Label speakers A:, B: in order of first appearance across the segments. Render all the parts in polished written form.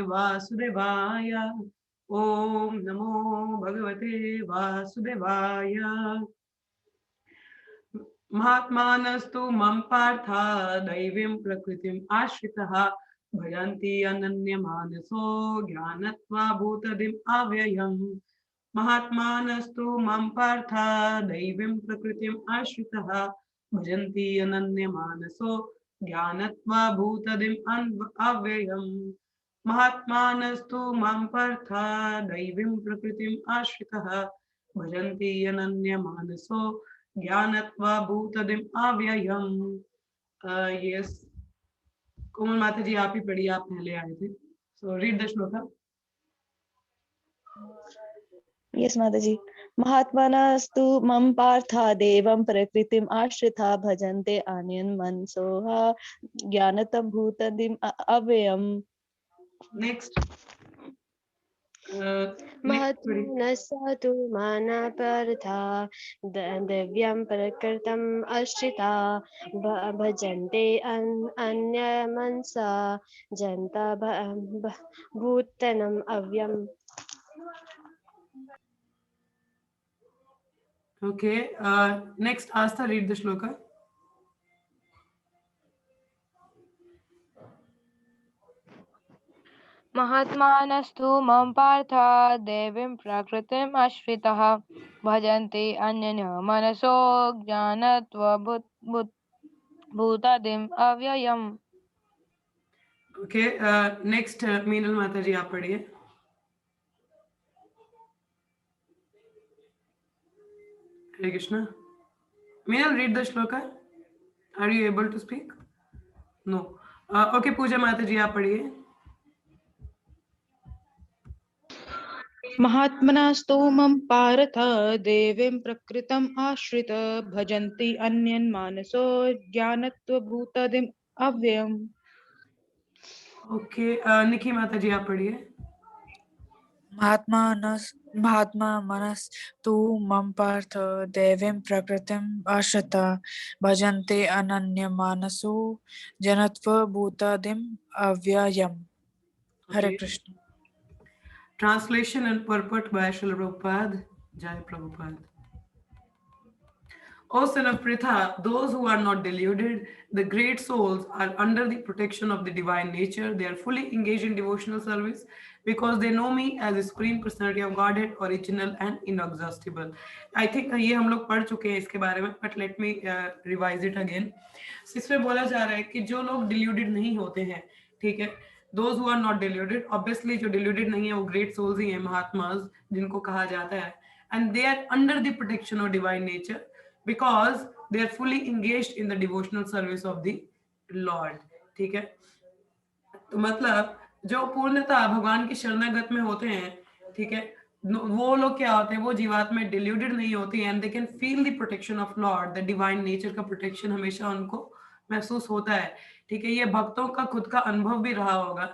A: वासुदेवाय। ओम नमो भगवते वासुदेवाय। महात्मानस्तु मम पार्था दैवीं प्रकृतिम् आश्रितः भजन्ति अनन्यमानसो ज्ञानत्वा भूतदिम् अव्ययम्। महात्मानस्तु मम पार्था दैवीं प्रकृतिम् आश्रितः भजन्ति अनन्यमानसो ज्ञानत्वा भूतदिम् अव्ययम्। महात्मानस्तु मम पार्था दैवीं प्रकृतिम् आश्रितः भजन्ति अनन्यमानसो ज्ञानत्वा भूतदिम् अव्ययम्। यस कोमल माता जी आप ही पढ़िए, आप पहले आए थे, so read the shloka.
B: Yes माता जी। महात्मनस्तु मम पार्था देवं प्रकृतिम् आश्रिता भजन्ते अन्यन् मनसोः ज्ञानतं भूतदिम् अव्ययम्।
A: नेक्स्ट
C: महात्मनस्तु मम पार्था दिव्यं प्रकृतिम् आश्रिता भजन्ते अन्यमनसा जनता भूतनम् अव्ययम्।
A: Okay, next Astha, read the shloka.
D: महात्मानस्तु मम पार्था देवीं प्रकृतिम् आश्रितः भजन्ति अन्यन्य मनसो ज्ञानत्वभूतदिम् अव्ययम्।
A: Okay, next मीनल माता जी आप पढ़िए। Hare Krishna. Meenal, read the shloka. Are you able to speak? No. Okay, पूजा माता जी आप पढ़िए।
E: महात्मनास्तु मम पार्थ देवीं प्रकृतिम् आश्रित भजन्ति अन्यन् मानसो ज्ञानत्वभूतदिम् अव्ययम्।
A: ओके, निखी माता जी आप पढ़िए।
F: महात्मानस्तु मम पार्थ देवीं प्रकृतिम् आश्रिता भजन्ते अनन्यमानसो जनत्वभूतदिम् अव्ययम्। हरे Krishna.
A: Translation and purport by Srila Prabhupada. Jai Prabhupada. O son of Pritha, those who are not deluded, the great souls, are under the protection of the divine nature. They are fully engaged in devotional service because they know me as the Supreme Personality of Godhead, original and inexhaustible. I think ये हम लोग पढ़ चुके हैं इसके बारे में, but let me revise it again. इसमें बोला जा रहा है कि जो लोग deluded नहीं होते हैं, ठीक है, those who are not deluded, obviously जो deluded नहीं है वो great souls ही हैं, महात्मास जिनको कहा जाता है, and they are under the protection of divine nature because they are fully engaged in the devotional service of the Lord. ठीक है, तो मतलब जो पूर्णतः भगवान की शरणागत में होते हैं, ठीक है, वो लोग क्या होते हैं, वो जीवात्मा में डिल्यूडेड नहीं होती हैं, and they can feel the protection of Lord, the divine nature का प्रोटेक्शन हमेशा उनको महसूस होता है। ठीक है, ये भक्तों का खुद का अनुभव भी रहा होगा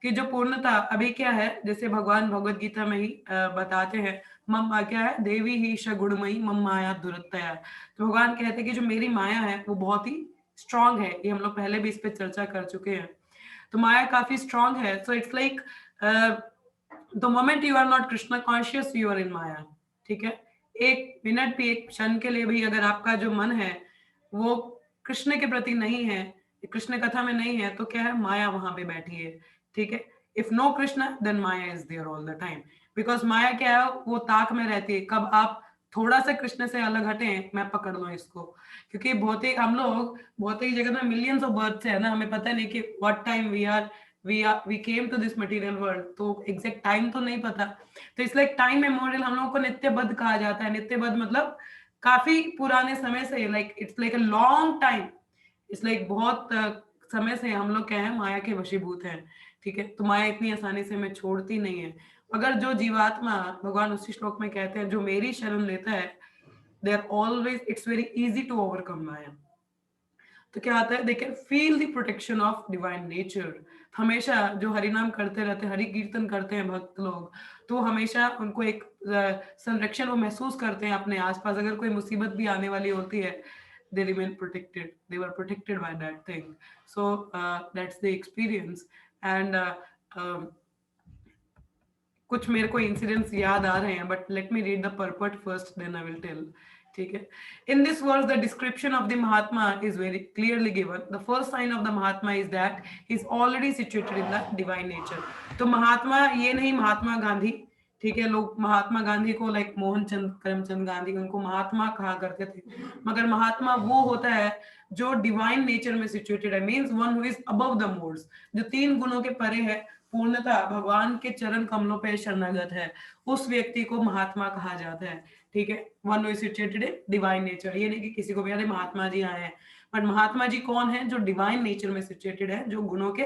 A: कि जो पूर्णता अभी क्या है, जैसे भगवान भगवद गीता में ही बताते हैं, मम क्या है, देवी ही षगुणमयी मम माया दुरतया। तो भगवान कहते हैं कि जो मेरी माया है वो बहुत ही स्ट्रांग है, ये हम लोग पहले भी इस पे चर्चा कर चुके हैं। तो माया काफी स्ट्रांग है, so it's like the moment you are not Krishna conscious you are in maya. ठीक है, एक मिनट भी, एक क्षण के लिए भी अगर आपका जो मन है वो कृष्ण के प्रति नहीं है, कृष्ण कथा में नहीं है, तो क्या है, माया वहां पे बैठी है। ठीक है, if no Krishna then maya is there all the time, because maya क्या है, वो ताक में रहती है, कब आप थोड़ा सा कृष्ण से अलग हटे, मैं पकड़ लूं इसको। क्योंकि भौतिक, हम लोग भौतिक जगत में मिलियंस ऑफ बर्थ है ना, हमें पता नहीं कि what time we came to this material world, तो एग्जैक्ट टाइम तो नहीं पता। तो इसलिए टाइम मेमोरियल हम लोगों को नित्यबद्ध कहा जाता है। नित्यबद्ध मतलब काफी पुराने समय से, like it's like a long time, it's like बहुत समय से हम लोग क्या है, माया के वशीभूत हैं। ठीक है, तो माया इतनी आसानी से हमें छोड़ती नहीं है। अगर जो जीवात्मा, भगवान उसी श्लोक में कहते हैं, जो मेरी शरण लेता है, they are always, it's very easy to overcome maya. तो क्या आता है, they can feel the protection of divine nature. हमेशा जो हरि नाम करते रहते हैं, हरि कीर्तन करते हैं भक्त लोग, तो हमेशा उनको एक संरक्षण वो महसूस करते हैं अपने आसपास। अगर कोई मुसीबत भी आने वाली होती है, they remain protected, they were protected by that thing. So that's the experience, and कुछ मेरे को इंसिडेंट्स याद आ रहे हैं, but let me read the purport first, then I will tell. ठीक है. In this verse, the description of the Mahatma is very clearly given. The first sign of the Mahatma is that he is already situated in the divine nature. तो महात्मा ये नहीं महात्मा गांधी, ठीक है, लोग महात्मा गांधी को like Mohanchand Karamchand Gandhi उनको महात्मा कहा करते थे, मगर महात्मा वो होता है जो डिवाइन नेचर में सिचुएटेड है, means one who is above the modes, जो 3 गुणों के परे है, पूर्णतः भगवान के चरण कमलों पे शरणागत है, उस व्यक्ति को महात्मा कहा जाता है. ठीक है. One who is situated in divine nature. ये नहीं कि किसी को भी अरे महात्मा जी आए हैं, बट महात्मा जी कौन है? जो डिवाइन नेचर में सिचुएटेड है, जो गुणों के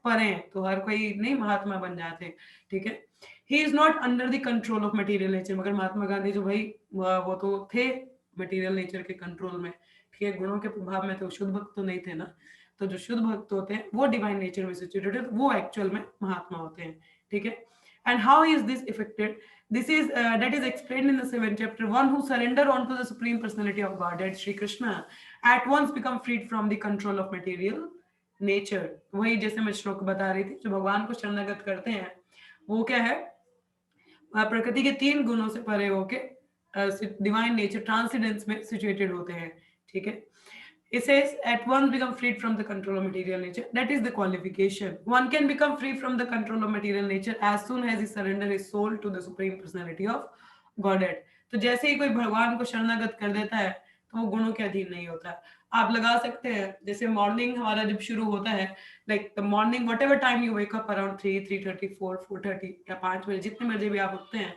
A: परे हैं. तो हर कोई नहीं महात्मा बन जाते. ठीक है. He is not under the control of material nature. मगर महात्मा गांधी जो भाई वो तो थे मटेरियल नेचर के कंट्रोल में. ठीक है. गुणों के प्रभाव में तो शुद्ध भक्त तो नहीं थे ना. तो जो शुद्ध भक्त होते हैं वो डिवाइन नेचर में सिचुएटेड है, वो एक्चुअल में महात्मा होते हैं. ठीक है. And how is this affected? This is that is explained in the 7th chapter. One who surrender onto the supreme personality of Godhead, Shri Krishna, at once become freed from the control of material nature. वही जैसे मैं श्लोक बता रही थी, जो भगवान को शरणागत करते हैं वो क्या है? प्रकृति के 3 गुणों से परे होके डिवाइन नेचर ट्रांसेंडेंस में सिचुएटेड होते हैं. ठीक है. It says at once become freed from the control of material nature. That is the qualification. One can become free from the control of material nature as soon as he surrender his soul to the supreme personality of Godhead. तो जैसे ही कोई भगवान को शरणागत कर देता है तो वो गुणों के अधीन नहीं होता. आप लगा सकते हैं जैसे मॉर्निंग हमारा जब शुरू होता है, like the morning whatever time you wake up around 3, 3:30, 4, 4:30 या 5 बजे, जितने बजे भी आप उठते हैं,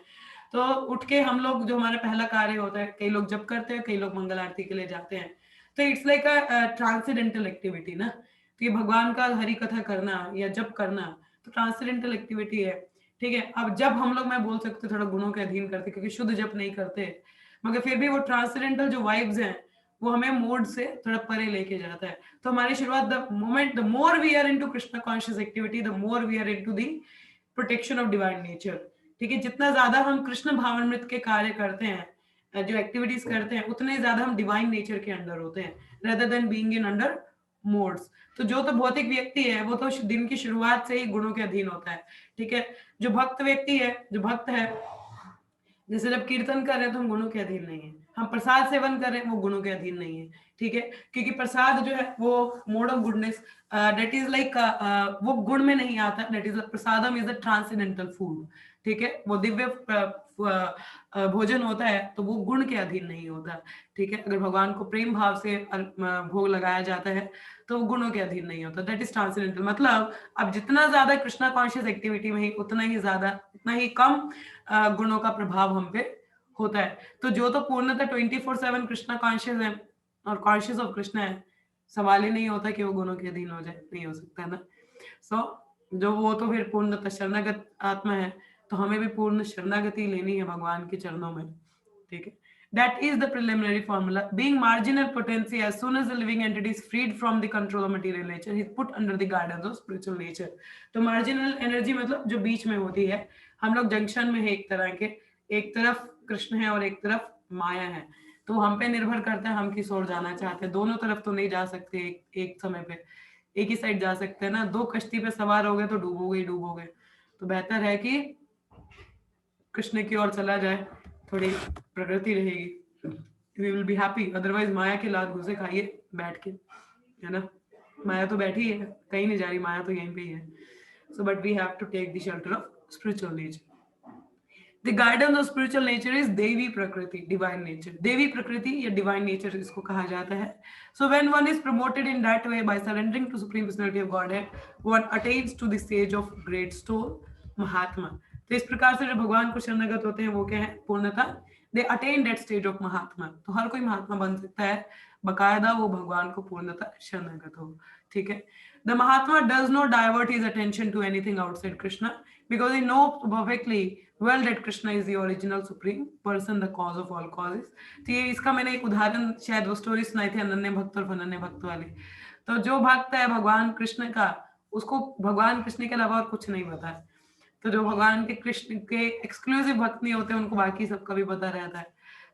A: तो उठ के हम लोग जो हमारा पहला कार्य होता है, कई लोग जप करते हैं, कई लोग मंगल आरती के लिए जाते हैं. तो it's like a transcendental activity ना. तो ये भगवान का हरि कथा करना या जप करना तो ट्रांसेंडेंटल एक्टिविटी है. ठीक है. अब जब हम लोग, मैं बोल सकते थोड़ा गुणों के अधीन करते क्योंकि शुद्ध जप नहीं करते, मगर फिर भी वो ट्रांसेंडेंटल जो वाइब्स हैं वो हमें मोड से थोड़ा परे लेके जाता है. तो हमारी शुरुआत the more we are into Krishna conscious activity, the more we are into the protection of divine nature. ठीक है. जितना ज्यादा हम कृष्ण भावामृत के कार्य करते हैं, जो एक्टिविटीज करते हैं, उतने ज्यादा हम डिवाइन नेचर के अंडर होते हैं rather than being in under modes. तो जो तो भौतिक व्यक्ति है वो तो दिन की शुरुआत से ही गुणों के अधीन होता है. ठीक है. जो भक्त व्यक्ति है, जो भक्त है, जैसे जब कीर्तन कर रहे हैं तो हम गुणों के अधीन नहीं है, हम प्रसाद सेवन कर रहे हैं वो गुणों के अधीन नहीं है. ठीक है. क्योंकि प्रसाद जो है वो mode of goodness, that is like वो गुण में नहीं आता. That is prasadam is a transcendental food. ठीक है. वो दिव्य भोजन होता है तो वो गुण के अधीन नहीं होता. ठीक है. अगर भगवान को प्रेम भाव से भोग लगाया जाता है तो वो गुणों के अधीन नहीं होता. That is transcendental. मतलब अब जितना ज्यादा कृष्णा कॉन्शियस एक्टिविटी में ही उतना ही कम गुणों का प्रभाव हम पे होता है. तो जो तो पूर्णतः 24/7 कृष्णा कॉन्शियस है और कॉन्शियस ऑफ कृष्णा है, सवाल ही नहीं होता कि वो गुणों के अधीन हो जाए, नहीं हो सकता ना. सो जो वो तो फिर पूर्णतः शरणागत आत्मा है, तो हमें भी पूर्ण शरणागति लेनी है भगवान के चरणों में. ठीक है. That is the preliminary formula. Being marginal potency, as soon as the living entity is freed from the control of material nature, he is put under the guidance of spiritual nature. तो marginal energy मतलब जो बीच में होती है, हम लोग junction में है एक तरह के, एक तरफ कृष्ण है और एक तरफ माया है. तो हम पे निर्भर करता है हम किस ओर जाना चाहते हैं. दोनों तरफ तो नहीं जा सकते एक समय पे, एक ही साइड जा सकते हैं ना. 2 कश्ती पे सवार हो गए तो डूबोगे. तो बेहतर है कि कृष्ण की ओर चला जाए, थोड़ी प्रकृति रहेगी, we will be happy. Otherwise maya के लात घुसे खाइए बैठ के, है ना. माया तो बैठी है, कहीं नहीं जा रही, माया तो यहीं पे ही है. So but we have to take the shelter of spiritual nature. The guidance of spiritual nature is Devi Prakriti, divine nature. देवी प्रकृति या डिवाइन नेचर इसको कहा जाता है. So when one is promoted in that way by surrendering to supreme personality of godhead, one attains to the stage of great soul mahatma. तो इस प्रकार से जो भगवान को शरणागत होते हैं वो क्या है? पूर्णता. They attain that stage of mahatma. तो हर कोई महात्मा बन सकता है, बकायदा वो भगवान को पूर्णता शरणागत हो. ठीक है. The mahatma does not divert his attention to anything outside Krishna because he know perfectly well that Krishna is the original supreme person, the cause of all causes. तो ये इसका मैंने एक उदाहरण, शायद वो स्टोरी सुनाई थी अनन्य भक्त और अनन्य भक्त वाली. तो जो भक्त है भगवान कृष्ण का, उसको भगवान कृष्ण के अलावा और कुछ नहीं पता है. तो जो भगवान के कृष्ण के एक्सक्लूसिव भक्त नहीं होते उनको बाकी सबका भी पता रहता है.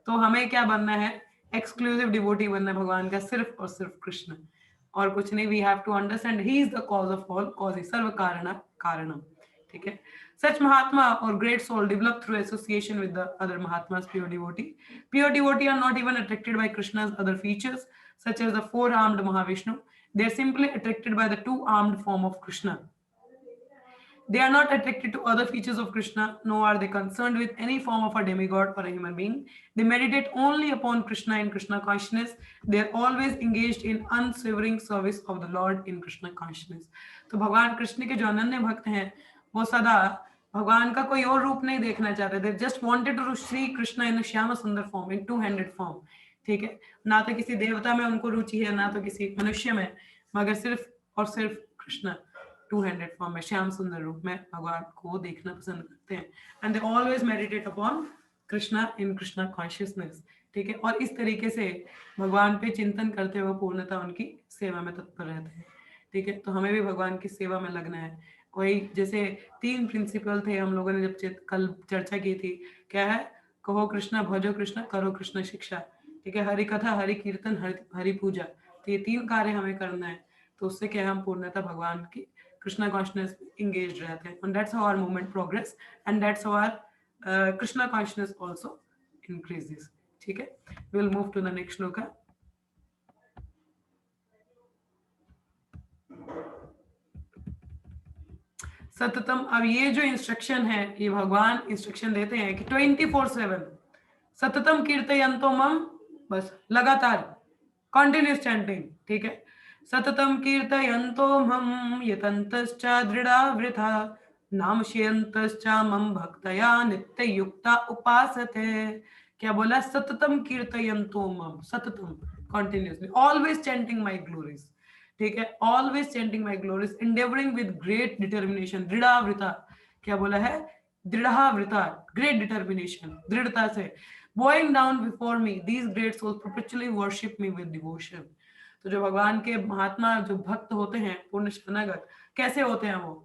A: तो हमें क्या बनना है? एक्सक्लूसिव डिवोटी बनना है भगवान का, सिर्फ और सिर्फ कृष्ण और कुछ नहीं. We have to understand he is the cause of all causes, सर्व कारण karanam. ठीक है. Such Mahatma or great soul develop through association with the other Mahatmas, pure devotee. Pure devotee are not even attracted by Krishna's other features, such as the four-armed Mahavishnu. They are simply attracted by the two-armed form of Krishna. They are not attracted to other features of Krishna, nor are they concerned with any form of a demigod or a human being. They meditate only upon Krishna in Krishna consciousness. They are always engaged in unswavering service of the Lord in Krishna consciousness. तो भगवान कृष्ण के जो अनन्य भक्त हैं, वो सदा भगवान का कोई और रूप नहीं देखना चाहते. They just wanted to see Krishna in a Shyam सुंदर form, in two-handed form. ठीक है. ना तो किसी देवता में उनको रुचि है, ना तो किसी मनुष्य में, मगर सिर्फ और सिर्फ कृष्ण two-handed form में, श्याम सुंदर रूप में भगवान को देखना पसंद करते हैं. And they always meditate upon Krishna in Krishna consciousness. ठीक है. और इस तरीके से भगवान पे चिंतन करते हुए पूर्णतः उनकी सेवा में तत्पर रहते हैं. ठीक है. तो हमें भी भगवान की सेवा में लगना है. वही जैसे 3 प्रिंसिपल थे, हम लोगों ने जब कल चर्चा की थी. क्या है? कहो कृष्णा, भजो कृष्णा, करो कृष्ण शिक्षा. ठीक है. हरि कथा, हरि कीर्तन, हरि पूजा. तो ये 3 कार्य हमें करना है. तो उससे क्या है, हम पूर्णतः भगवान की Krishna consciousness engaged रहते हैं. And that's how our movement progress, and that's how our Krishna consciousness also increases. ठीक है. We will move to the next shloka. सततम. अब ये जो इंस्ट्रक्शन है, ये भगवान इंस्ट्रक्शन देते हैं कि 24/7 सततम कीर्तयन्तो मम, बस लगातार कंटिन्यूस चैंटिंग. ठीक है. सततम कीर्तयन्तो मम यतन्तश्च दृढावृथा नामशयन्तश्च मम भक्तया नित्ययुक्ता उपासते. क्या बोला? सततम कीर्तयन्तो मम, सततम, continuously, always chanting my glories. ठीक है. Always chanting my glories, endeavouring with great determination. दृढ़ावृता. क्या बोला है? दृढ़ावृता, ग्रेट डिटर्मिनेशन, दृढ़ता से. bowing down before me, these great souls perpetually worship me with devotion. तो जो भगवान के महात्मा, जो भक्त होते हैं, पूर्ण शरणागत, कैसे होते हैं वो?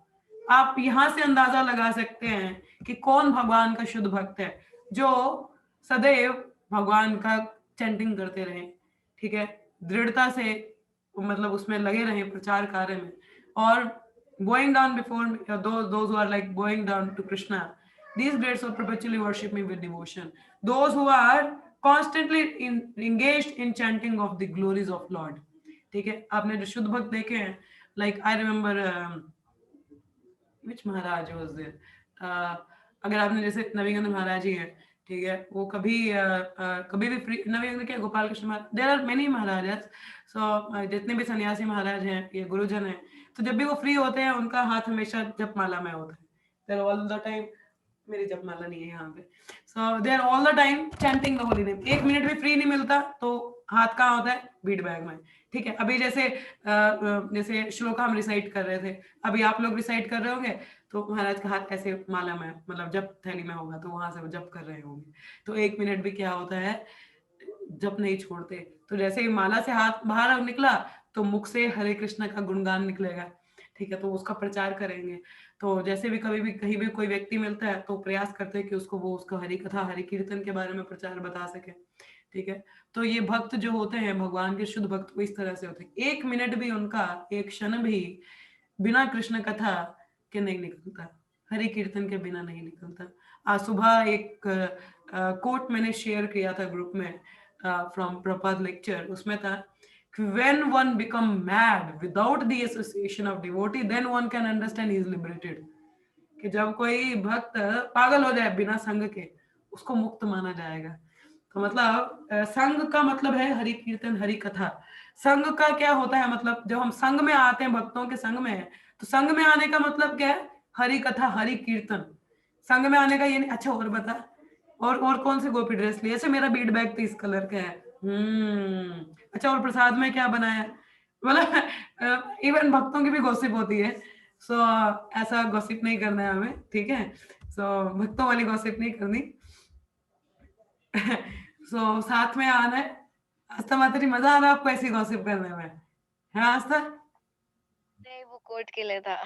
A: आप यहाँ से अंदाजा लगा सकते हैं कि कौन भगवान का शुद्ध भक्त है, जो सदैव भगवान का चैंटिंग करते रहे. ठीक है. दृढ़ता से, मतलब उसमें लगे रहे प्रचार कार्य में. और bowing down before me, those who are like bowing down to Krishna, these great souls perpetually worship me with devotion. Those who are constantly engaged in chanting of the glories of Lord. ठीक है. आपने जो शुद्ध भक्त देखे हैं, like I remember which Maharaj was there. अगर आपने जैसे नवीगंध महाराज जी हैं, ठीक है, वो कभी भी फ्री, नवीगंध क्या, गोपाल कृष्ण महाराज, देयर आर मेनी महाराज. सो जितने भी सन्यासी महाराज हैं, ये गुरुजन हैं, तो जब भी वो फ्री होते हैं, उनका हाथ हमेशा जपमाला में होता है. देयर ऑल द टाइम, मेरी जपमाला नहीं है यहाँ पे. So they are all the time chanting the holy name. 1 minute भी फ्री नहीं मिलता तो हाथ कहाँ होता है? बीट बैग में. ठीक है. अभी जैसे श्लोका हम रिसाइट कर रहे थे, अभी आप लोग रिसाइट कर रहे होंगे, तो महाराज का हाथ ऐसे माला में, मतलब जप थैली में होगा, तो वहां से वो जप कर रहे होंगे. तो 1 मिनट भी क्या होता है? जप नहीं छोड़ते. तो जैसे ही माला से हाथ बाहर निकला, तो मुख से हरे कृष्ण का गुणगान निकलेगा. ठीक है. तो उसका प्रचार करेंगे. तो जैसे भी कभी भी कहीं भी कोई व्यक्ति मिलता है, तो प्रयास करते हैं कि उसको हरि कथा, हरि कीर्तन के बारे में प्रचार बता सके. ठीक है. तो ये भक्त जो होते हैं, भगवान के शुद्ध भक्त, वो इस तरह से होते हैं. 1 मिनट भी उनका, 1 क्षण भी बिना कृष्ण कथा के नहीं निकलता, हरि कीर्तन के बिना नहीं निकलता. आज सुबह एक कोट मैंने शेयर किया था ग्रुप में फ्रॉम प्रपाद लेक्चर. उसमें था, when one become mad without the association of devotee, then one can understand he is liberated. कि जब कोई भक्त पागल हो जाए बिना संग के, उसको मुक्त माना जाएगा. तो मतलब संग का मतलब है हरि कीर्तन, हरि कथा. संग का क्या होता है? मतलब जब हम संग में आते हैं, भक्तों के संग में, तो संग में आने का मतलब क्या है? हरि कथा, हरि कीर्तन. संग में आने का ये नहीं. अच्छा, और बता, और कौन से गोपी ड्रेस लिए? अच्छा, मेरा बीट बैग तो इस कलर का है. अच्छा, और प्रसाद में क्या बनाया? मतलब इवन भक्तों की भी गॉसिप होती है. सो ऐसा गॉसिप नहीं करना है हमें. ठीक है. सो भक्तों वाली गॉसिप नहीं करनी. सो साथ में आना है. आस्था माताजी, मजा आ रहा है आपको ऐसी गॉसिप करने में? है आस्था?
C: नहीं, वो कोर्ट के लिए था.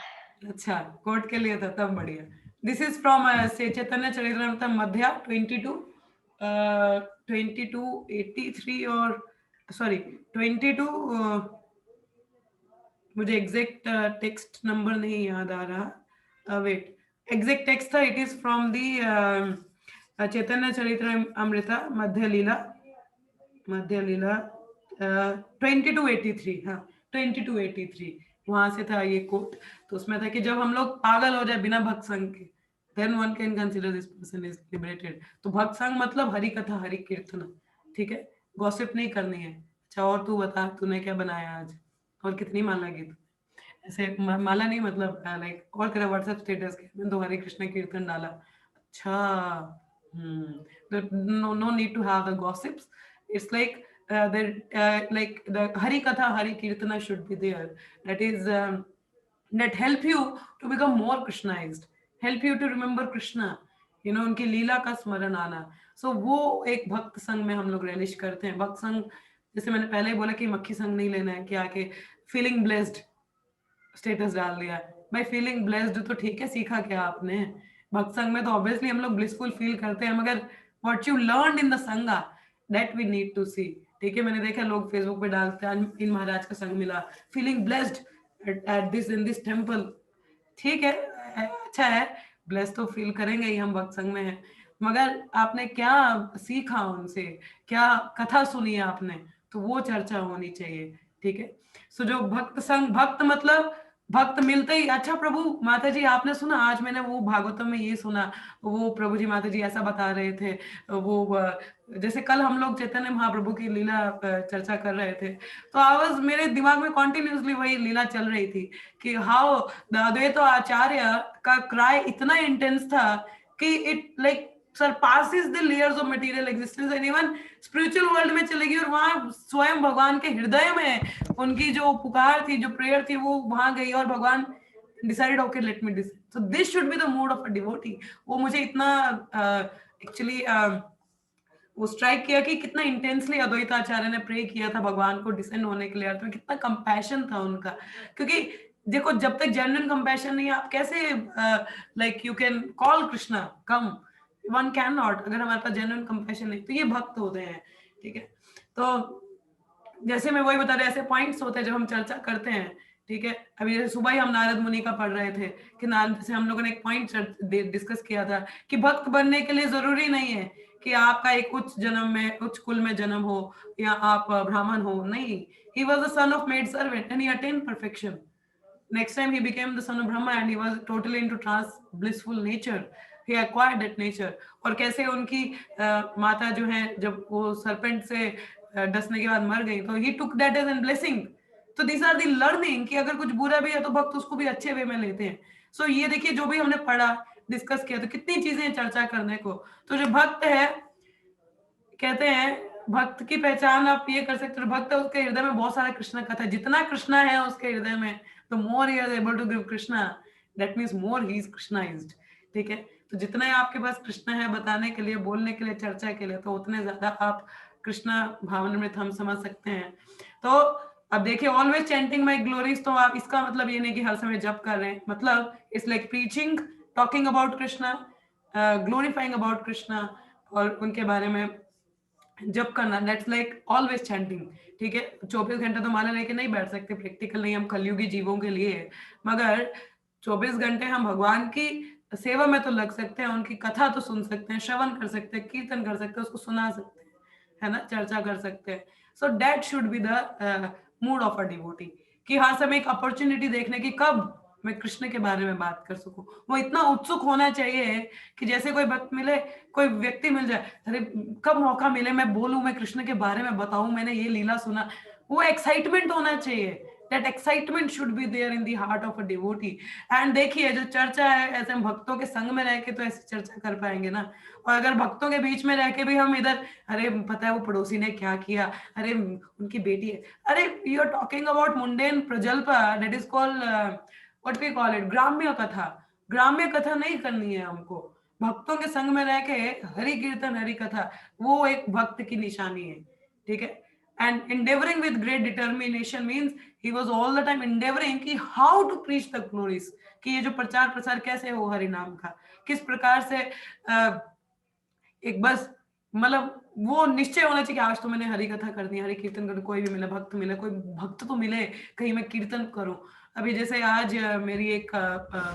A: अच्छा, कोर्ट के लिए था, तब बढ़िया. दिस इज फ्रॉम चैतन्य चरितामृत मध्या 2283 और सॉरी 22, मुझे एग्जैक्ट टेक्स्ट नंबर नहीं याद आ रहा. wait, exact text था, it is from the Chaitanya Charitamrita Madhya Leela 2283, हाँ 2283 वहां से था ये कोट। तो उसमें था कि जब हम लोग पागल हो जाए बिना भक्त संग के, then one can consider this person is liberated। तो भक्त संग मतलब हरि कथा हरि कीर्तन, ठीक है, गॉसिप नहीं करनी है। अच्छा, और तू बता तूने क्या बनाया आज, और कितनी माला की तू? ऐसे माला नहीं, मतलब लाइक कॉल करा व्हाट्सएप स्टेटस के, मैंने तो हरे कृष्ण कीर्तन डाला। अच्छा, no need to have the gossips, it's like like the hari katha hari kirtana should be there, that is that help you to become more Krishnaized, help you to remember Krishna, उनकी लीला का स्मरण आना। सो वो एक भक्त संग में हम लोग रेलिश करते हैं। भक्त संग, जैसे मैंने पहले ही बोला कि मक्खी संग नहीं लेना है, कि आके फीलिंग ब्लेस्ड स्टेटस डाल दिया भाई, फीलिंग ब्लेस्ड तो ठीक है, सीखा क्या आपने? भक्त संग में तो ऑब्वियसली हम लोग ब्लिसफुल फील करते हैं, मगर what you learn in the संगा दैट वी नीड टू सी। ठीक है, मैंने देखा लोग फेसबुक पे डालते हैं इन महाराज का संग मिला, feeling blessed at this in this temple. ठीक है, अच्छा है, ब्लेस तो फील करेंगे ही हम भक्त संग में हैं, मगर आपने क्या सीखा उनसे, क्या कथा सुनी आपने, तो वो चर्चा होनी चाहिए। ठीक है, सो जो भक्त संग, भक्त मतलब भक्त मिलते ही, अच्छा प्रभु माता जी आपने सुना आज मैंने वो भागवतम में ये सुना, वो प्रभु जी माता जी ऐसा बता रहे थे, वो जैसे कल हम लोग चैतन्य महाप्रभु की लीला चर्चा कर रहे थे, तो आवाज मेरे दिमाग में कॉन्टिन्यूसली वही लीला चल रही थी कि हाउ द अद्वैत आचार्य का क्राई इतना इंटेंस था कि it like surpasses the layers of material existence and even spiritual world में चलेगी, और वहां स्वयं भगवान के हृदय में उनकी जो पुकार थी, जो प्रेयर थी, वो वहां गई और भगवान decided okay let me decide. So this should be the mood off a devotee. वो मुझे इतना एक्चुअली वो स्ट्राइक किया कि कितना इंटेंसली अद्वैत आचार्य ने प्रे किया था भगवान को डिसेंड होने के लिए, अर्थ में कितना कंपैशन था उनका। क्योंकि देखो, जब तक जेन्युइन कंपैशन नहीं है, आप कैसे like you can call Krishna come, one can not, अगर हमारे पास जेन्युइन कंपैशन नहीं। तो ये भक्त होते हैं। ठीक है, तो जैसे मैं वही बता रहे, ऐसे पॉइंट्स होते हैं जब हम चर्चा करते हैं। ठीक है, अभी जैसे सुबह ही हम नारद मुनि का पढ़ रहे थे कि नारद से हम लोगों ने एक पॉइंट डिस्कस किया था कि भक्त बनने के लिए जरूरी नहीं है कि आपका एक उच्च जन्म में, उच्च कुल में जन्म हो या आप ब्राह्मण हो, नहीं। He was the son of maid servant and he attend perfection. Next time he became the son of Brahma and he was totally into trans blissful nature. He acquired that nature. और कैसे उनकी माता जो है, जब वो serpent से डसने के बाद मर गई, तो he took that as a blessing. तो these are the learning कि अगर कुछ बुरा भी है तो भक्त उसको भी अच्छे वे में लेते हैं। So ये देखिए, जो भी हमने पढ़ा, डिस्कस किया, तो कितनी चीजें चर्चा करने को। तो जो भक्त है, कहते हैं भक्त की पहचान आप ये कर सकते हो, भक्त है उसके हृदय में बहुत सारा कृष्ण कथा, जितना कृष्णा है उसके हृदय में, the more he is able to give Krishna, that means more he is Krishnized। ठीक है, तो जितना आपके पास कृष्ण है बताने के लिए, बोलने के लिए, चर्चा के लिए, तो उतने ज्यादा आप कृष्णा भावनामृत हम समझ सकते हैं। तो अब देखिए, ऑलवेज चैंटिंग माय ग्लोरीज, तो आप इसका मतलब ये नहीं कि हर समय जप कर रहे हैं, मतलब it's like preaching, talking about Krishna, glorifying about Krishna, और उनके बारे में जब करना, दैट्स लाइक ऑलवेज चैंटिंग। ठीक है, 24 घंटे तो माला लेके नहीं बैठ सकते, प्रैक्टिकल नहीं, हम कलयुगी जीवों के लिए, मगर 24 घंटे हम भगवान की सेवा में तो लग सकते हैं, उनकी कथा तो सुन सकते हैं, श्रवण कर सकते हैं, कीर्तन कर सकते हैं, उसको सुना सकते हैं, है ना, चर्चा कर सकते हैं। So that should be the mood off a devotee, कि हर समय एक अपॉर्चुनिटी देखने की, कब मैं कृष्ण के बारे में बात कर सकूं। वो इतना उत्सुक होना चाहिए कि जैसे कोई भक्त मिले, कोई व्यक्ति मिल जाए, अरे कब मौका मिले मैं बोलूं, मैं कृष्ण के बारे में बताऊं, मैंने ये लीला सुना, वो एक्साइटमेंट होना चाहिए। That excitement should be there in the heart of a devotee. And देखिए, जो चर्चा है, ऐसे हम भक्तों के संग में रह के तो ऐसी चर्चा कर पाएंगे ना। और अगर भक्तों के बीच में रह के भी हम इधर, अरे पता है वो पड़ोसी ने क्या किया, अरे उनकी बेटी है, अरे you are talking about mundane prajalpa, that is called what we call it, ग्राम्य कथा। ग्राम्य कथा नहीं करनी है हमको, भक्तों के संग में रह के हरि कीर्तन, हरि कथा, वो एक भक्त की निशानी है। ठीक है, and endeavoring with great determination means he was all the time endeavoring कि how to preach the glories, कि ये जो प्रचार प्रसार कैसे हो हरि नाम का, किस प्रकार से एक बस मतलब वो निश्चय होना चाहिए कि आज तो मैंने हरि कथा कर दी, हरि कीर्तन कर, कोई भी मिले, भक्त मिले, कोई भक्त तो मिले, कहीं मैं कीर्तन करूं। अभी जैसे आज मेरी एक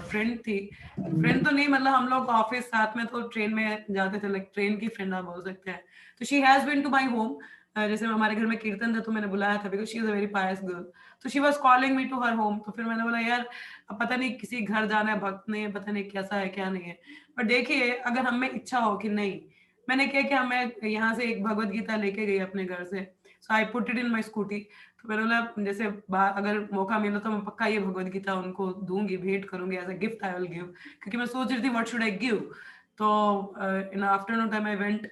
A: फ्रेंड थी, फ्रेंड तो नहीं मतलब हम लोग ऑफिस साथ में तो ट्रेन में जाते थे, लाइक ट्रेन की फ्रेंड आप बोल सकते हैं। तो she has been to my home, जैसे हमारे घर में कीर्तन था तो मैंने बुलाया था because she is a very pious girl. तो she was calling me to her home, तो फिर मैंने बोला यार अब पता नहीं किसी घर जाना है भक्त ने, पता नहीं कैसा है क्या नहीं है, पर देखिए अगर हमें इच्छा हो कि नहीं, मैंने क्या किया, मैं यहाँ से एक भगवत गीता लेके गई अपने घर से, so I put it in my scooty. तो मैंने बोला जैसे अगर मौका मिला तो मैं पक्का ये भगवत गीता उनको दूंगी, भेंट करूंगी as a gift I will give, क्योंकि मैं सोच रही थी व्हाट शुड आई गिव। तो in afternoon time I went,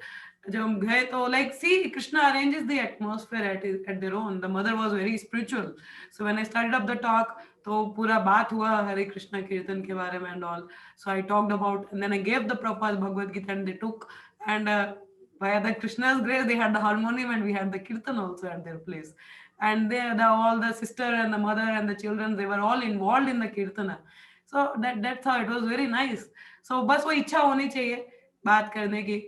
A: जब हम गए तो like see Krishna arranges the atmosphere at their own, the mother was very spiritual. So when I started up the talk तो पूरा बात हुआ हरे कृष्णा कीर्तन के बारे में and all. So I talked about and then I gave the proper Bhagavad Gita and they took, and by the Krishna's grace they had the harmonium and we had the kirtan also at their place, and all the sister and the mother and the children, they were all involved in the kirtana. So that's how it was very nice. So बस वो इच्छा होनी चाहिए बात करने की,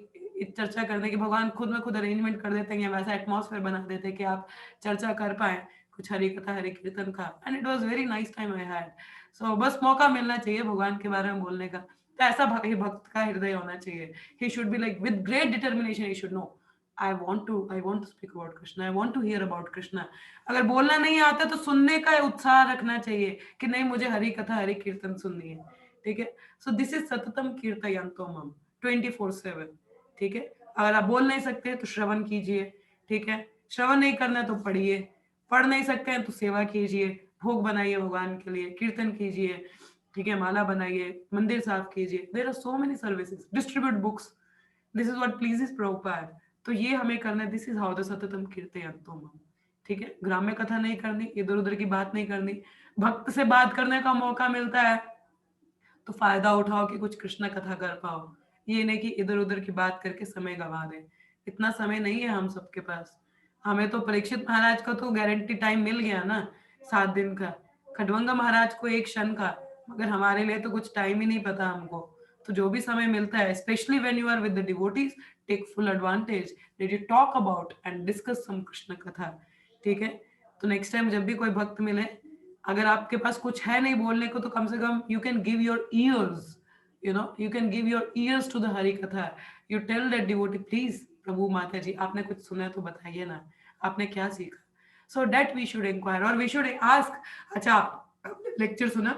A: चर्चा करने की। भगवान खुद में खुद अरेंजमेंट कर देते हैं, वैसा एटमॉस्फेयर बना देते हैं कि आप चर्चा कर पाए कुछ हरि कथा हरि कीर्तन का, and it was very nice time I had. So बस मौका मिलना चाहिए भगवान के बारे में बोलने का, तो ऐसा भक्त का हृदय होना चाहिए। He should be like with great determination, he should know I want to speak about Krishna, I want to hear about Krishna। अगर बोलना नहीं आता तो सुनने का उत्साह रखना चाहिए कि नहीं मुझे हरि कथा हरि कीर्तन सुननी है, ठीक है। सो दिस इज सततम कीर्तयन्तो मम 24/7, ठीक है। अगर आप बोल नहीं सकते तो श्रवण कीजिए, ठीक है। श्रवण नहीं करना तो पढ़िए, पढ़ नहीं सकते हैं तो सेवा कीजिए, भोग बनाइए भगवान के लिए, कीर्तन कीजिए, ठीक है, माला बनाइए, मंदिर साफ कीजिए। There are so many services, distribute books, this is what pleases Prabhupada. तो ये हमें करना है, दिस इज हाउ द सततम कीर्तयन्तो, ठीक है। ग्राम्य कथा नहीं करनी, इधर उधर की बात नहीं करनी, भक्त से बात करने का मौका मिलता है तो फायदा उठाओ कि कुछ कृष्ण कथा कर पाओ, ये नहीं कि इधर उधर की बात करके समय गवा दे। इतना समय नहीं है हम सबके पास। हमें तो परीक्षित महाराज का तो गारंटी टाइम मिल गया ना, 7 दिन का, खडवंगा महाराज को 1 क्षण का, मगर हमारे लिए तो कुछ टाइम ही नहीं पता हमको। तो जो भी समय मिलता है, specially when you are with the devotees, take full advantage, let you talk about and discuss some Krishna katha, ठीक है। तो नेक्स्ट टाइम जब भी कोई भक्त मिले, अगर आपके पास कुछ है नहीं बोलने को तो कम से कम you can give your ears, you can give your ears to the hari katha, you tell that devotee please प्रभु माता जी आपने कुछ सुना तो बताइए ना, आपने क्या सीखा। so that we should inquire or we should ask, अच्छा आप लेक्चर सुना,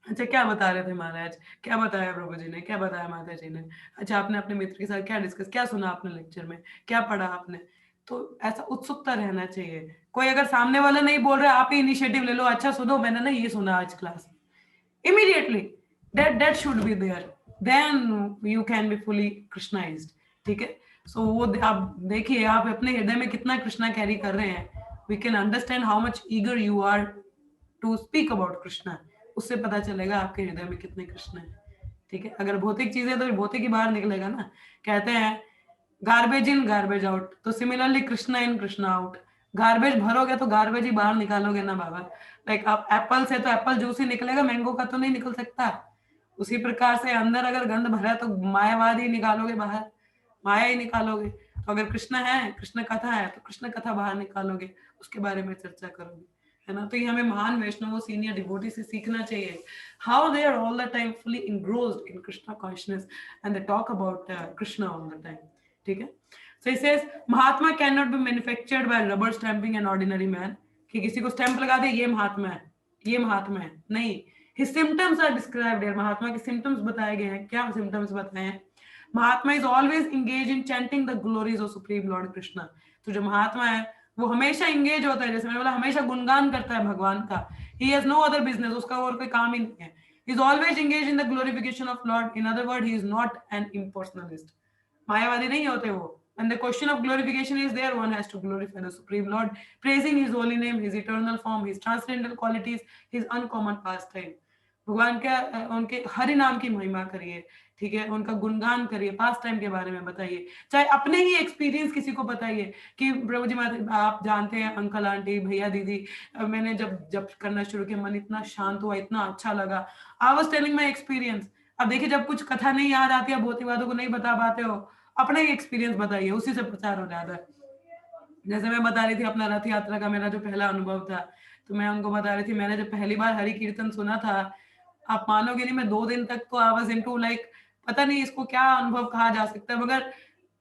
A: अच्छा क्या बता रहे थे महाराज, क्या बताया प्रभु जी ने, क्या बताया माता जी ने, अच्छा आपने अपने मित्र के साथ क्या डिस्कस, क्या सुना आपने लेक्चर में, क्या पढ़ा आपने। तो ऐसा उत्सुकता रहना चाहिए। कोई अगर सामने वाला नहीं बोल रहा, आप ही इनिशिएटिव ले लो, अच्छा सुनो मैंने ना ये सुना आज क्लास में, immediately that should be there, then you can be fully Krishnized, ठीक है। so वो आप देखिए आप अपने हृदय में कितना कृष्णा कैरी कर रहे हैं, we can understand how much eager you are to speak about Krishna, उससे पता चलेगा आपके हृदय में कितने कृष्ण हैं, ठीक है। अगर भौतिक चीजें तो भौतिक ही बाहर निकलेगा ना, कहते हैं गार्बेज इन गार्बेज आउट, तो सिमिलरली कृष्णा इन कृष्णा आउट, गार्बेज भरोगे तो गार्बेज ही बाहर निकालोगे ना बाबा। लाइक आप एप्पल से तो एप्पल जूस ही निकलेगा, मैंगो का तो नहीं निकल सकता। उसी प्रकार से अंदर अगर गंध भरा तो मायावाद ही निकालोगे बाहर, माया ही निकालोगे। तो अगर कृष्ण है, कृष्ण कथा है, तो कृष्ण कथा बाहर निकालोगे, उसके बारे में चर्चा करोगे, है ना। तो ये हमें महान वैष्णवों सीनियर डिवोटी से सीखना चाहिए, how they are all the time fully engrossed in Krishna consciousness and they talk about Krishna all the time, ठीक है। So he says Mahatma cannot be manufactured by rubber stamping an ordinary man, कि किसी को stamp लगा दे ये महात्मा है, ये महात्मा है, नहीं। His symptoms are described here, महात्मा के सिम्टम्स बताए गए हैं। क्या सिम्टम्स बताए हैं? महात्मा is always engaged in chanting the glories of Supreme Lord Krishna। तो जो महात्मा है वो हमेशा इंगेज होता है, जैसे मैंने बोला हमेशा गुणगान करता है भगवान का। He has no other business, उसका और कोई काम ही नहीं है। He is always engaged in the glorification of Lord, in other words he is not an impersonalist, मायावादी नहीं होते वो। When the question of glorification is there, one has to glorify the Supreme Lord, praising His holy name, His eternal form, His transcendental qualities, His uncommon pastime। भगवान के उनके हरि नाम की महिमा करिए, ठीक है, उनका गुणगान करिए, पास टाइम के बारे में बताइए, चाहे अपने ही एक्सपीरियंस किसी को बताइए कि प्रभु जी माता आप जानते हैं अंकल आंटी भैया दीदी, मैंने जब करना शुरू किया मन इतना शांत हुआ, इतना अच्छा लगा। I was telling my experience. अब देखिए जब कुछ कथा नहीं याद आती है, भौतिकवादों को नहीं बता पाते हो, अपना ही एक्सपीरियंस बताइए, उसी से प्रचार हो जाता है। जैसे मैं बता रही थी अपना रथ यात्रा का मेरा जो पहला अनुभव था, तो मैं उनको बता रही थी, मैंने जब पहली बार हरि कीर्तन सुना था, आप मानोगे नहीं, मैं 2 दिन तक तो आई वाज़ इनटू लाइक, पता नहीं इसको क्या अनुभव कहा जा सकता है, मगर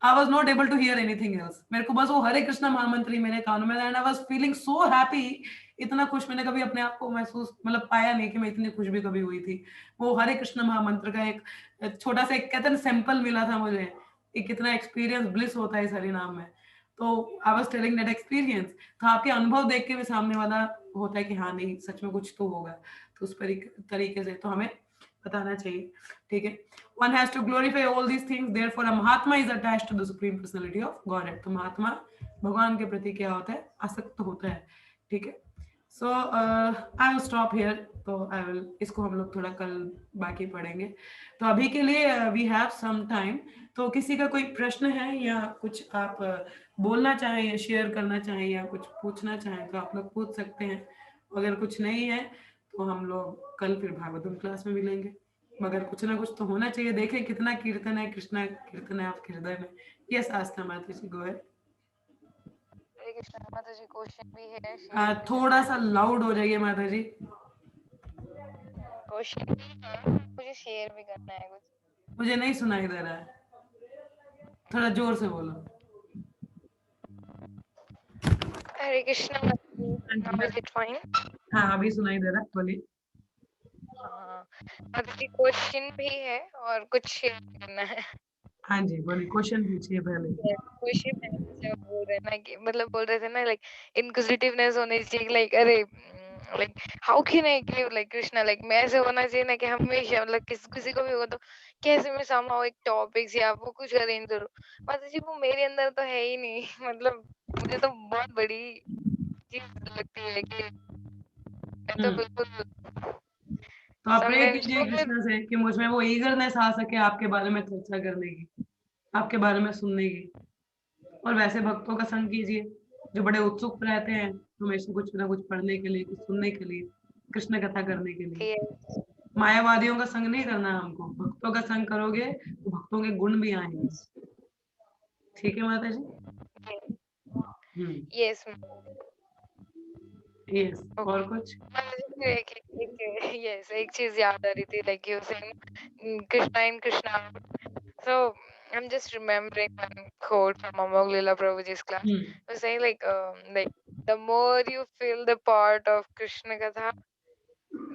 A: I was not able to hear anything else. मेरे को बस वो हरे कृष्णा महामंत्र ही मेरे कानों में, and I was feeling so happy, इतना खुश मैंने कभी अपने आप को महसूस मतलब पाया नहीं कि मैं इतनी खुश भी कभी हुई थी। वो हरे कृष्ण महामंत्र का एक छोटा-सा एक कहते हैं ना सैंपल मिला था मुझे, कि कितना एक्सपीरियंस ब्लिस होता है इस हरि नाम में। तो I was telling that experience, तो आपके अनुभव देख के भी सामने वाला होता है कि हाँ, नहीं सच में कुछ तो होगा। तो उस तरीके से तो हमें बताना चाहिए, ठीक है? One has to glorify all these things, therefore a Mahatma is attached to the Supreme Personality of Godhead. तो महात्मा भगवान के प्रति क्या होता है? आसक्त होता है, ठीक है? So I will stop here. तो I will इसको हम लोग थोड़ा कल बाकी पढ़ेंगे। तो अभी के लिए we have some time. तो किसी का कोई प्रश्न है या कुछ आप बोलना चाहें या शेयर करना चाहें या कुछ पूछना चाहें तो आप लोग पूछ सकते हैं। अगर कुछ नहीं है तो हम लोग कल फिर भागवतम क्लास में मिलेंगे, मगर कुछ ना कुछ तो होना चाहिए। देखें कितना कीर्तन है, कृष्णा कीर्तन है आपके हृदय में। यस आस्था माता जी, गो अहेड।
C: हरे कृष्णा माता जी, क्वेश्चन भी है, शेयर भी
A: थोड़ा सा
C: करना है।
A: लाउड हो जाइए माता जी।
C: क्वेश्चन भी है, मुझे शेयर भी करना है कुछ।
A: मुझे नहीं सुनाई दे रहा है, थोड़ा जोर से बोलो।
C: हरे कृष्णा माता जी, नाउ इज इट फाइन?
A: हाँ अभी सुनाई दे रहा है, बोलिए।
C: हाँ, माता जी क्वेश्चन भी है और कुछ शेयर करना है।
A: हाँ जी बोलिए, क्वेश्चन पूछिए पहले।
C: क्वेश्चन है, जैसे आप बोल रहे हैं ना कि मतलब बोल रहे थे ना लाइक इनक्विजिटिवनेस होनी चाहिए, लाइक अरे like how can I give like Krishna, like मैं ऐसे होना चाहिए ना कि हमेशा मतलब किसी को भी होगा तो कैसे मैं समहाउ एक टॉपिक या वो कुछ अरेंज करूँ। माता जी वो मेरे अंदर तो है ही नहीं। मतलब मुझे तो बहुत बड़ी चीज लगती है कि मैं तो बिल्कुल
A: तो आप प्रे
C: समटाइम्स
A: कीजिए
C: तो फिर
A: कृष्णा से कि मुझमें वो ईगरनेस आ सके आपके बारे में चर्चा करने की, आपके बारे में सुनने की। और वैसे भक्तों का संग कीजिए जो बड़े उत्सुक रहते हैं हमेशा कुछ ना कुछ पढ़ने के लिए, कुछ सुनने के लिए, कृष्ण कथा करने के लिए।
C: ये
A: मायावादियों का संग नहीं करना हमको, भक्तों का संग करोगे तो भक्तों के गुण भी आएंगे। ठीक है माता जी?
C: Yes
A: yes. और कुछ?
C: yes, एक चीज याद आ रही थी like you saying Krishna in Krishna. So I'm just remembering one quote from Amog Lila Prabhuji's class. It was saying like the more you feel the part of Krishna Katha,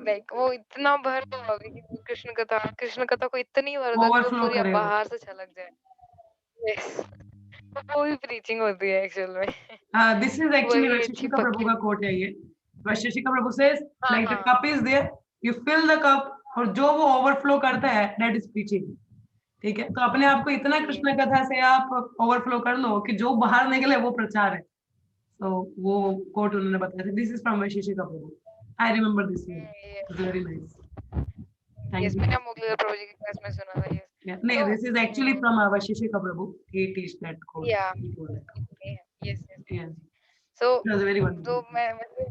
C: like वो इतना भर दो अभी कि कृष्ण कथा को इतनी भर दो कि वो
A: ओवरफ्लो
C: पूरी अब
A: करेगा।
C: बाहर से छलक जाए। Yes. वो भी प्रीचिंग होती है एक्चुअल में।
A: दिस इज एक्चुअली
C: वही अच्छी
A: वैशेषिका प्रभु
C: पक्की।
A: का कोट है ये। वैशेषिका प्रभु सेज
C: हाँ
A: लाइक द
C: हाँ
A: cup is there, you fill the cup, और जो वो ओवरफ्लो करता है दैट इज प्रीचिंग। ठीक है, तो अपने आप को इतना कृष्ण कथा से आप ओवरफ्लो कर लो कि जो बाहर निकले वो प्रचार है। तो वो कोट उन्होंने बताया था। This is from Vaisheshika Prabhu. I remember this one, it's very nice. Thank
C: yes
A: you.
C: मैंने अमोघ लीला प्रभु जी की क्लास में सुना था। यस
A: नहीं,
C: तो
A: this is actually from Vaisheshika Prabhu. He teach that quote.
C: Yeah
A: he told that.
C: Yes
A: yes,
C: so
A: it was very
C: तो
A: wonderful.
C: मैं मतलब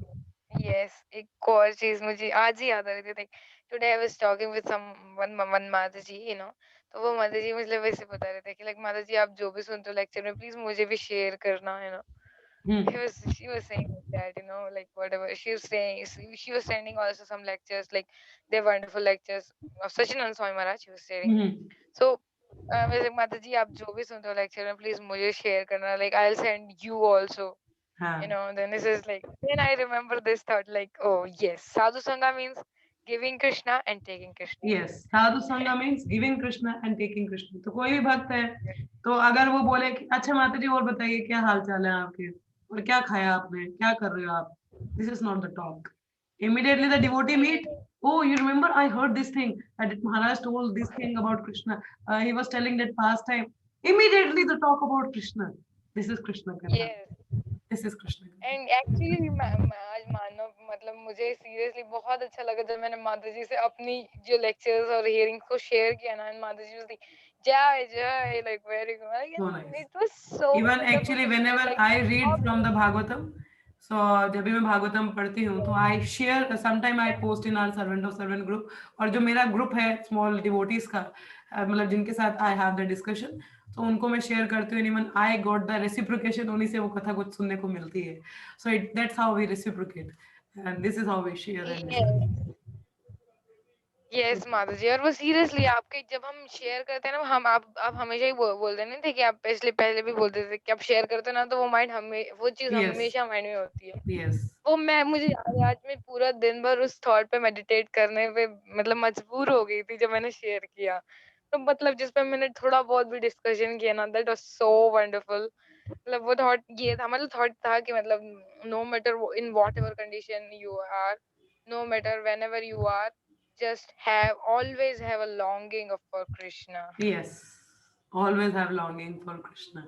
C: यस एक और चीज मुझे आज ही याद आ रही थी like today I was talking with one माता जी तो वो माता जी मुझे वैसे बता रहे थे कि लाइक माता जी आप जो भी सुनते हो लेक्चर में प्लीज मुझे भी शेयर करना she was saying like that like whatever she was saying, she was sending also some lectures like they're wonderful lectures of Sachinand Swami Maharaj, she was saying. So वैसे माता जी आप जो भी सुनते हो लेक्चर में प्लीज मुझे शेयर करना, like I'll send you also. Then this is like, then I remember this thought like, oh yes, sadhu sangha means giving Krishna and taking Krishna.
A: Yes, sadhu sanga means giving Krishna and taking Krishna. तो कोई भी भक्त है तो अगर वो बोले कि अच्छा माता जी और बताइए क्या हाल चाल है आपके, और क्या खाया आपने, क्या कर रहे हो आप, this is not the talk. Immediately the devotee meet, oh you remember I heard this thing that Maharaj told this thing about Krishna, he was telling that pastime, immediately the talk about Krishna, this is Krishna katha,
C: Yes.
A: this is Krishna katha.
C: And actually आज मानो मतलब मुझे seriously बहुत अच्छा लगा जब मैंने माता जी से अपनी जो लेक्चर्स और हियरिंग को शेयर किया ना, माता जी was like जय जय like very good,
A: So nice.
C: it was so
A: Even
C: wonderful
A: actually
C: to feel
A: whenever
C: like
A: I read from the Bhagavatam, so जब भी मैं भागवतम पढ़ती हूँ तो I share, sometime I post in our servant of servant group, और जो मेरा group है small devotees का, मतलब जिनके साथ I have the discussion, तो उनको मैं शेयर करती हूँ। Even I got the reciprocation, उन्हीं से वो कथा कुछ सुनने को मिलती है। So that's how we reciprocate. and this is how we share and
C: Yes. Yes माता जी, और वो सीरियसली आपके जब हम शेयर करते हैं ना, हम आप हमेशा ही बोलते नहीं थे कि आप पहले भी बोलते थे कि आप शेयर करते हो ना, तो वो माइंड हमें वो चीज
A: Yes.
C: हमेशा माइंड में होती है।
A: Yes.
C: वो मुझे याद है, आज मैं पूरा दिन भर उस थॉट पे मेडिटेट करने पे मतलब मजबूर हो गई थी जब मैंने शेयर किया। तो मतलब जिस पे मैंने थोड़ा बहुत भी डिस्कशन किया ना, दैट वाज सो वंडरफुल। मतलब वो थॉट ये था, मतलब थॉट था कि मतलब no matter in whatever condition you are, no matter whenever you are, just always have a longing for Krishna.
A: Yes. Always have longing for Krishna.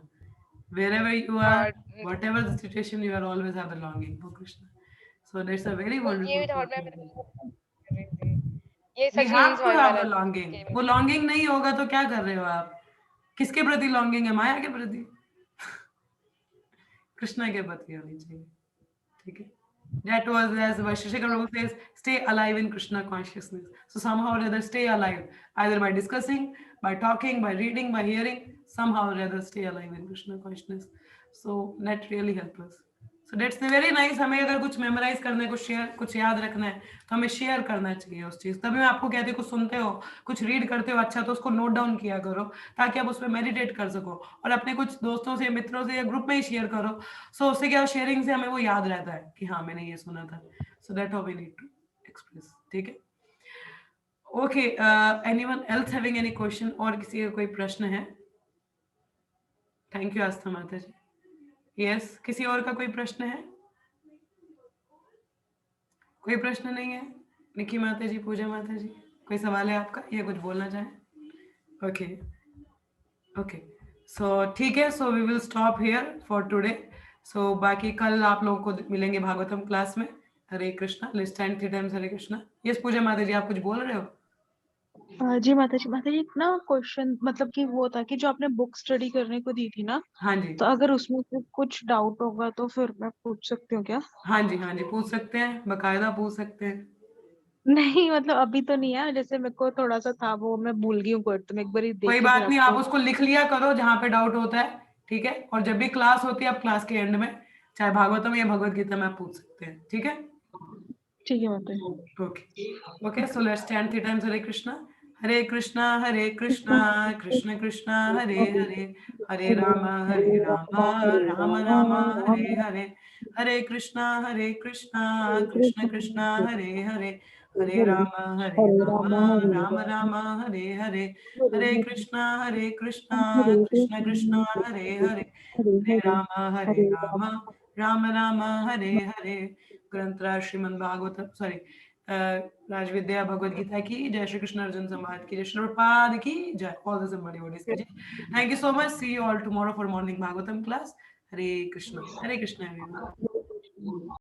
A: Wherever you are, whatever the situation, you are always have the longing for Krishna. So that's a very
C: तो ये
A: wonderful
C: भी thought
A: quote.
C: मैं ये
A: We
C: सच में
A: have to
C: समझ में आ
A: have the
C: रहा था
A: longing.
C: कि
A: वो longing नहीं होगा तो क्या कर रहे हो आप? किसके प्रति longing है? माया के प्रति? कृष्णा के प्रति होनी चाहिए. ठीक है? That was, as Vaisheshika Prabhu says, stay alive in Krishna consciousness. So somehow or other stay alive, either by discussing, by talking, by reading, by hearing, somehow or other stay alive in Krishna consciousness. So that really helps us. So that's very nice. हमें अगर कुछ memorise करना है, कुछ याद रखना है, तो हमें शेयर करना चाहिए उस चीज। तभी मैं आपको कहती हूँ, कुछ सुनते हो, कुछ रीड करते हो, अच्छा तो उसको नोट डाउन किया करो, ताकि आप उस पर मेडिटेट कर सको, और अपने कुछ दोस्तों से, मित्रों से या ग्रुप में ही शेयर करो। सो उससे क्या, शेयरिंग से हमें वो याद रहता है कि हाँ मैंने ये सुना था। So that how we need to express. ठीक है, okay. Anyone else having any question? और किसी का कोई प्रश्न है? थैंक यू आस्था माता जी। यस, किसी और का कोई प्रश्न है? कोई प्रश्न नहीं है? निकी माता जी, पूजा माता जी, कोई सवाल है आपका या कुछ बोलना चाहें? ओके ओके, सो ठीक है। So we will stop here for today. So बाकी कल आप लोगों को मिलेंगे भागवतम क्लास में। Hare Krishna. Let's stand 3 times Hare Krishna. Yes Puja माता जी, आप कुछ बोल रहे हो?
E: जी माता जी एक ना क्वेश्चन, मतलब कि वो था कि जो आपने बुक स्टडी करने को दी थी ना,
A: हाँ जी
E: तो अगर उसमें से कुछ डाउट होगा तो फिर मैं पूछ सकती हूँ क्या?
A: हाँ जी हाँ जी, पूछ सकते हैं, बकायदा पूछ सकते हैं।
E: नहीं मतलब अभी तो नहीं है, जैसे मेरे को थोड़ा सा था, वो मैं भूल गई हूँ कोई, तो मैं एक बार देख
A: कोई
E: के फिर
A: बात नहीं, आप
E: आपको।
A: उसको लिख लिया करो जहां पे डाउट होता है। ठीक है, और जब भी क्लास होती है, आप क्लास के एंड में चाहे भागवतम या भगवत गीता में आप पूछ सकते हैं। ठीक है,
E: ठीक है माता जी।
A: Okay okay. So let's stand 3 times Hare Krishna. Hare Krishna Krishna Krishna Hare Hare, Hare Ram Ram Ram Hare Hare, Hare Krishna Krishna Krishna Hare Hare, Hare Ram Ram Ram Hare Hare, Hare Krishna Krishna Krishna Hare Hare, Hare Ram Ram Ram Hare Hare. ग्रंथराज श्रीमद् भागवत, सॉरी, राजविद्या भगवद गीता की जय, श्री कृष्ण अर्जुन संवाद की जय, श्री प्रभुपाद की जय, ऑल द somebody bodies की जय। Thank you so much, see you all tomorrow for morning Bhagavatam class. Hare Krishna everyone.